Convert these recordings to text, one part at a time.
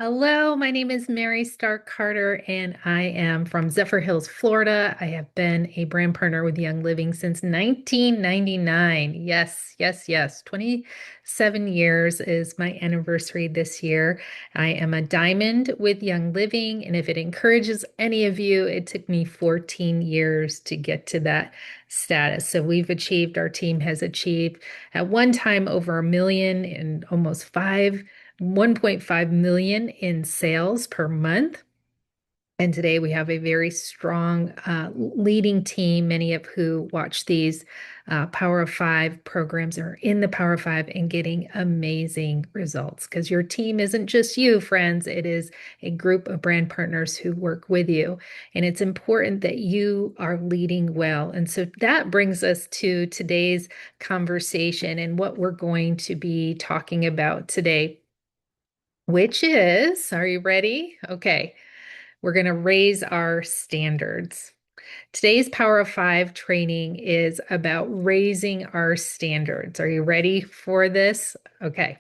Hello, my name is Mary Starr Carter, and I am from Zephyr Hills, Florida. I have been a brand partner with Young Living since 1999. Yes, yes, yes. 27 years is my anniversary this year. I am a diamond with Young Living, and if it encourages any of you, it took me 14 years to get to that status. So our team has achieved at one time over 1 million and almost 1.5 million in sales per month. And today we have a very strong leading team, many of who watch these Power of Five programs are in the Power of Five and getting amazing results because your team isn't just you, friends. It is a group of brand partners who work with you. And it's important that you are leading well. And so that brings us to today's conversation and what we're going to be talking about today, which is, are you ready? Okay, we're going to raise our standards. Today's Power of Five training is about raising our standards. Are you ready for this? Okay,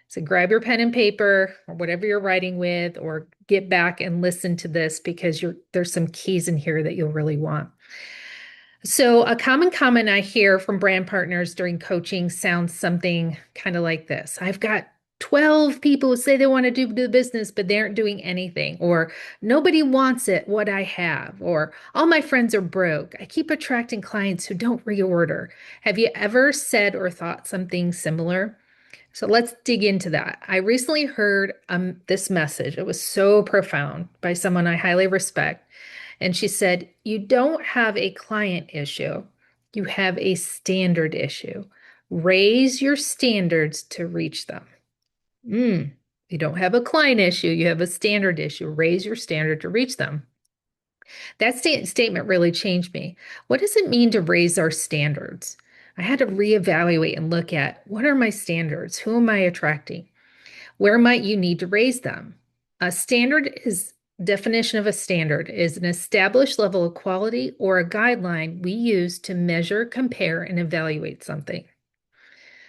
so grab your pen and paper or whatever you're writing with, or get back and listen to this because there's some keys in here that you'll really want. So, a common comment I hear from brand partners during coaching sounds something kind of like this. I've got 12 people who say they want to do the business, but they aren't doing anything. Or nobody wants it, what I have. Or all my friends are broke. I keep attracting clients who don't reorder. Have you ever said or thought something similar? So let's dig into that. I recently heard this message. It was so profound by someone I highly respect. And she said, "You don't have a client issue, you have a standard issue. Raise your standards to reach them." You don't have a client issue, you have a standard issue. Raise your standard to reach them. That statement really changed me. What does it mean to raise our standards? I had to reevaluate and look at what are my standards? Who am I attracting? Where might you need to raise them? A standard is Definition of a standard is an established level of quality or a guideline we use to measure, compare, and evaluate something.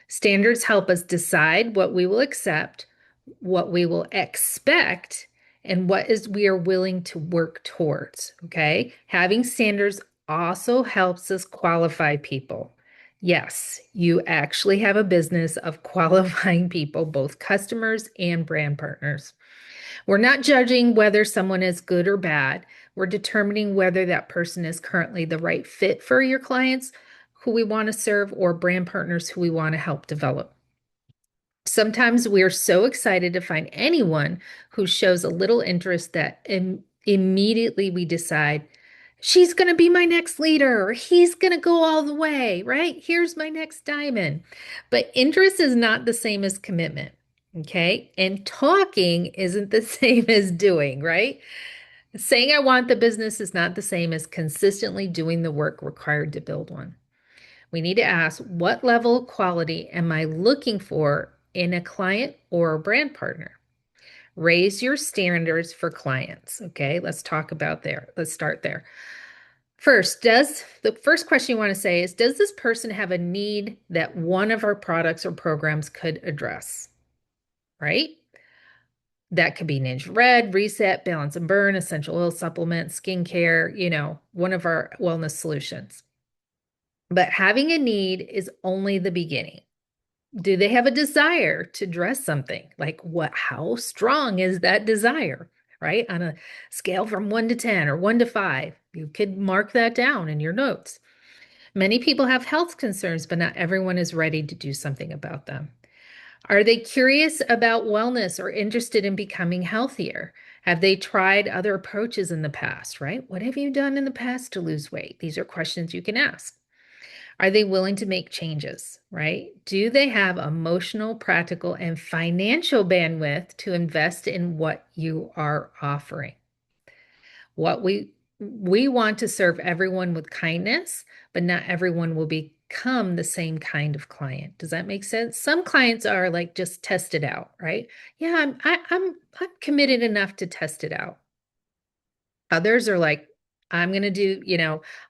Standards help us decide what we will accept, what we will expect, and what is we are willing to work towards. Okay. Having standards also helps us qualify people. Yes, you actually have a business of qualifying people, both customers and brand partners. We're not judging whether someone is good or bad. We're determining whether that person is currently the right fit for your clients who we want to serve or brand partners who we want to help develop. Sometimes we are so excited to find anyone who shows a little interest that immediately we decide, she's going to be my next leader, or he's going to go all the way, right? Here's my next diamond. But interest is not the same as commitment, okay? And talking isn't the same as doing, right? Saying I want the business is not the same as consistently doing the work required to build one. We need to ask, what level of quality am I looking for in a client or a brand partner? Raise your standards for clients. Okay, let's talk about there. Let's start there. First, does the first question you want to say is, does this person have a need that one of our products or programs could address? Right? That could be Ninja Red, Reset, Balance and Burn, essential oil supplements, skincare, one of our wellness solutions. But having a need is only the beginning. Do they have a desire to dress something? Like how strong is that desire, right? On a scale from 1 to 10 or 1 to 5, you could mark that down in your notes. Many people have health concerns, but not everyone is ready to do something about them. Are they curious about wellness or interested in becoming healthier? Have they tried other approaches in the past, right? What have you done in the past to lose weight? These are questions you can ask. Are they willing to make changes, right? Do they have emotional, practical, and financial bandwidth to invest in what you are offering? What we want to serve everyone with kindness, but not everyone will become the same kind of client. Does that make sense? Some clients are like just test it out, right? Yeah, I'm committed enough to test it out. Others are like, I'm going to do,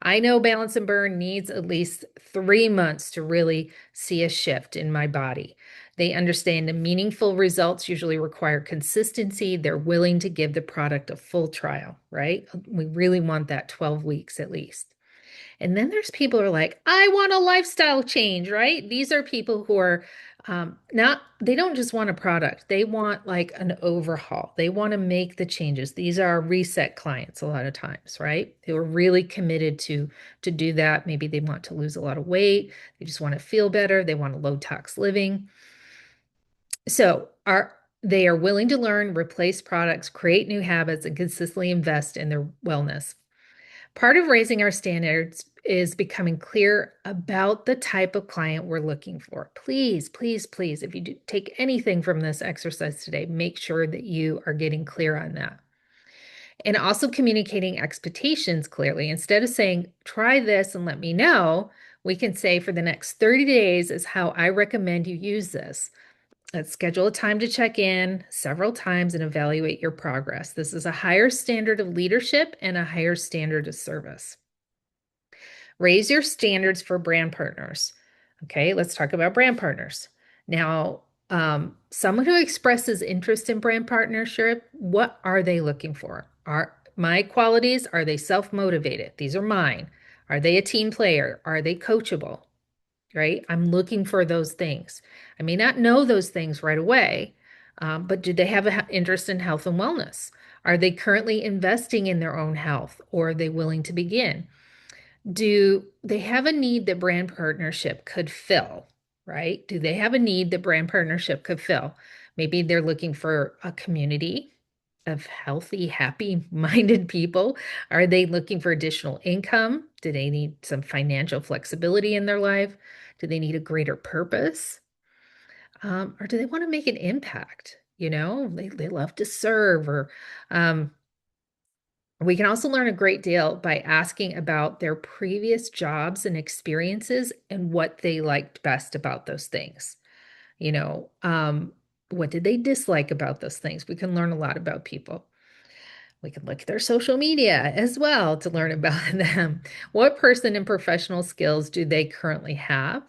I know Balance and Burn needs at least 3 months to really see a shift in my body. They understand the meaningful results usually require consistency. They're willing to give the product a full trial, right? We really want that 12 weeks at least. And then there's people who are like, I want a lifestyle change, right? These are people who are not, they don't just want a product. They want like an overhaul. They want to make the changes. These are reset clients a lot of times, right? They were really committed to do that. Maybe they want to lose a lot of weight. They just want to feel better. They want a low tox living. So they are willing to learn, replace products, create new habits, and consistently invest in their wellness. Part of raising our standards is becoming clear about the type of client we're looking for. Please, please, please, if you do take anything from this exercise today, make sure that you are getting clear on that. And also communicating expectations clearly. Instead of saying, try this and let me know, we can say for the next 30 days is how I recommend you use this. Let's schedule a time to check in several times and evaluate your progress. This is a higher standard of leadership and a higher standard of service. Raise your standards for brand partners. Okay, let's talk about brand partners. Now, someone who expresses interest in brand partnership, what are they looking for? Are my qualities, are they self-motivated? These are mine. Are they a team player? Are they coachable? Right? I'm looking for those things. I may not know those things right away, but do they have an interest in health and wellness? Are they currently investing in their own health or are they willing to begin? Do they have a need that brand partnership could fill, right? Do they have a need that brand partnership could fill? Maybe they're looking for a community of healthy, happy-minded people. Are they looking for additional income? Do they need some financial flexibility in their life? Do they need a greater purpose? Or do they want to make an impact? They love to serve or we can also learn a great deal by asking about their previous jobs and experiences and what they liked best about those things. You know, um, what did they dislike about those things? We can learn a lot about people. We can look at their social media as well to learn about them. What person and professional skills do they currently have?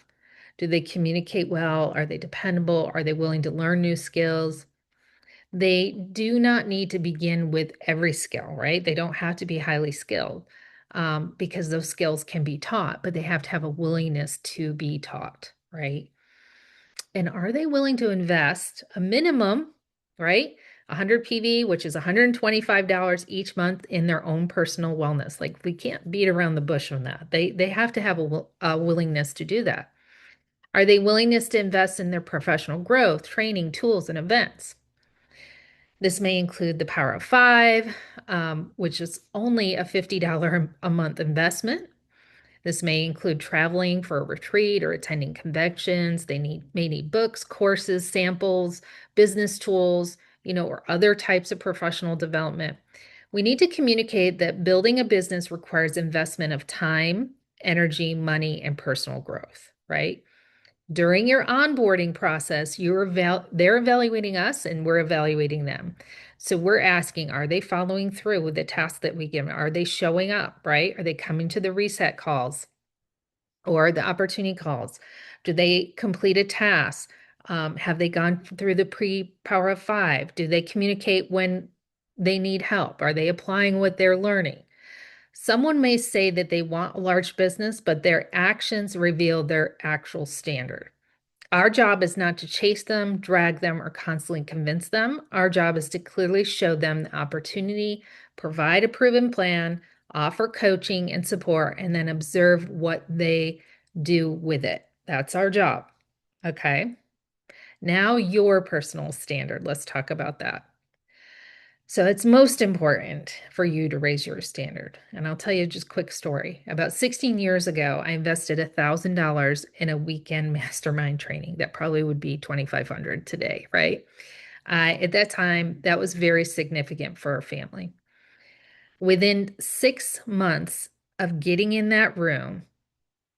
Do they communicate well? Are they dependable? Are they willing to learn new skills? They do not need to begin with every skill, right? They don't have to be highly skilled because those skills can be taught, but they have to have a willingness to be taught, right? And are they willing to invest a minimum, right? 100 PV, which is $125 each month in their own personal wellness. Like we can't beat around the bush on that. They have to have a willingness to do that. Are they willingness to invest in their professional growth, training, tools, and events? This may include the Power of Five, which is only a $50 a month investment. This may include traveling for a retreat or attending conventions. May need books, courses, samples, business tools, or other types of professional development. We need to communicate that building a business requires investment of time, energy, money, and personal growth, right? During your onboarding process, they're evaluating us and we're evaluating them. So we're asking, are they following through with the tasks that we give them? Are they showing up, right? Are they coming to the reset calls or the opportunity calls? Do they complete a task? Have they gone through the pre-Power of Five? Do they communicate when they need help? Are they applying what they're learning? Someone may say that they want a large business, but their actions reveal their actual standard. Our job is not to chase them, drag them, or constantly convince them. Our job is to clearly show them the opportunity, provide a proven plan, offer coaching and support, and then observe what they do with it. That's our job. Okay. Now, your personal standard. Let's talk about that. So it's most important for you to raise your standard. And I'll tell you just a quick story. About 16 years ago, I invested $1,000 in a weekend mastermind training. That probably would be $2,500 today, right? At that time, that was very significant for our family. Within 6 months of getting in that room,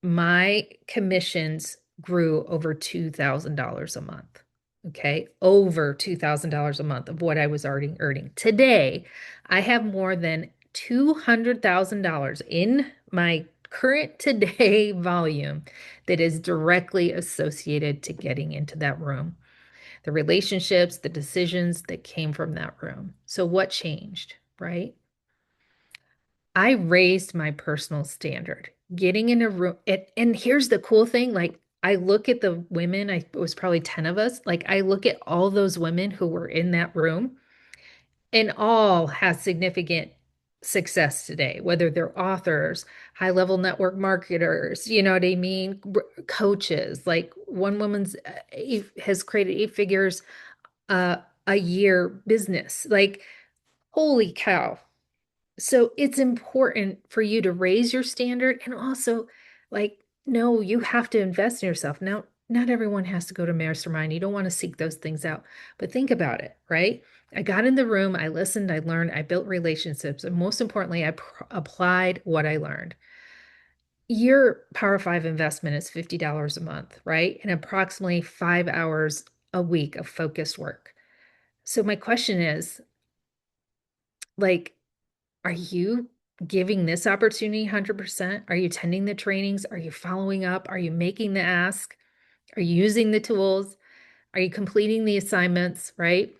my commissions grew over $2,000 a month. Okay, over $2,000 a month of what I was already earning. Today, I have more than $200,000 in my current today volume that is directly associated to getting into that room, the relationships, the decisions that came from that room. So, what changed, right? I raised my personal standard. Getting in a room, and here's the cool thing, like I look at the women, it was probably 10 of us, like I look at all those women who were in that room and all has significant success today, whether they're authors, high-level network marketers, you know what I mean, coaches. Like one woman's has created eight figures uh, a year business. Like, holy cow. So it's important for you to raise your standard and also like, no, you have to invest in yourself. Now, not everyone has to go to mastermind. You don't want to seek those things out, but think about it, right? I got in the room, I listened, I learned, I built relationships, and most importantly, I applied what I learned. Your Power 5 investment is $50 a month, right? And approximately 5 hours a week of focused work. So my question is, like, are you giving this opportunity 100%? Are you attending the trainings? Are you following up? Are you making the ask? Are you using the tools? Are you completing the assignments, right?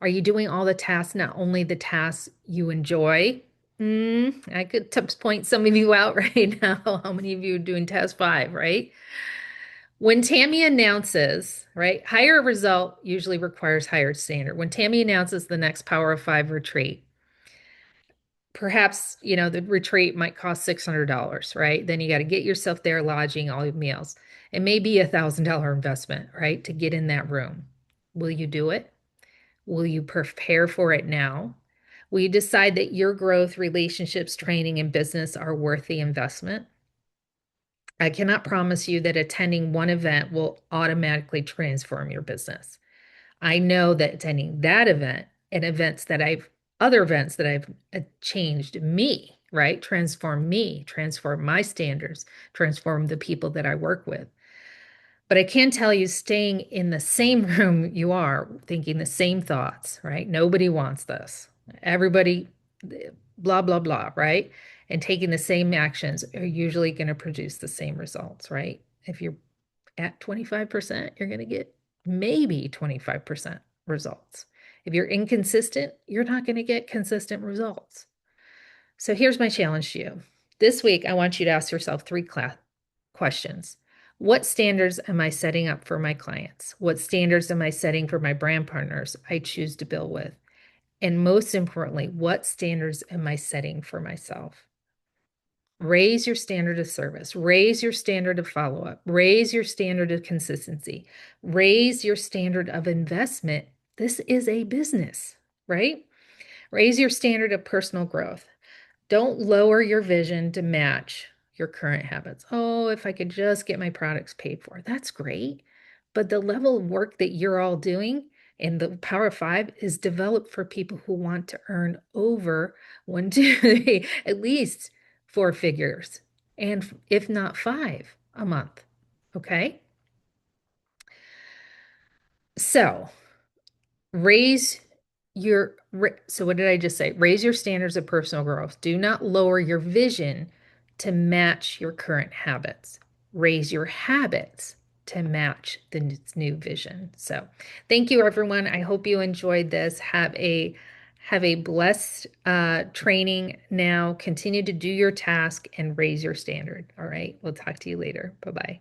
Are you doing all the tasks, not only the tasks you enjoy? I could point some of you out right now. How many of you are doing task 5, right? When Tammy announces, right, higher result usually requires higher standard. When Tammy announces the next Power of 5 retreat, perhaps, the retreat might cost $600, right? Then you got to get yourself there, lodging, all your meals. It may be $1,000 investment, right, to get in that room. Will you do it? Will you prepare for it now? Will you decide that your growth, relationships, training, and business are worth the investment? I cannot promise you that attending one event will automatically transform your business. I know that attending that event and other events that I've changed me, right? Transform my standards, transform the people that I work with. But I can tell you, staying in the same room you are, thinking the same thoughts, right? Nobody wants this. Everybody, blah, blah, blah, right? And taking the same actions are usually going to produce the same results, right? If you're at 25%, you're going to get maybe 25% results. If you're inconsistent, you're not going to get consistent results. So here's my challenge to you. This week, I want you to ask yourself three questions. What standards am I setting up for my clients? What standards am I setting for my brand partners I choose to build with? And most importantly, what standards am I setting for myself? Raise your standard of service, raise your standard of follow-up, raise your standard of consistency, raise your standard of investment. This is a business, right? Raise your standard of personal growth. Don't lower your vision to match your current habits. Oh, if I could just get my products paid for. That's great. But the level of work that you're all doing in the Power of 5 is developed for people who want to earn over one, two, three, at least 4 figures, and if not 5 a month. Okay. So raise so what did I just say? Raise your standards of personal growth. Do not lower your vision to match your current habits. Raise your habits to match the new vision. So thank you, everyone. I hope you enjoyed this. Have a blessed training now. Continue to do your task and raise your standard. All right. We'll talk to you later. Bye-bye.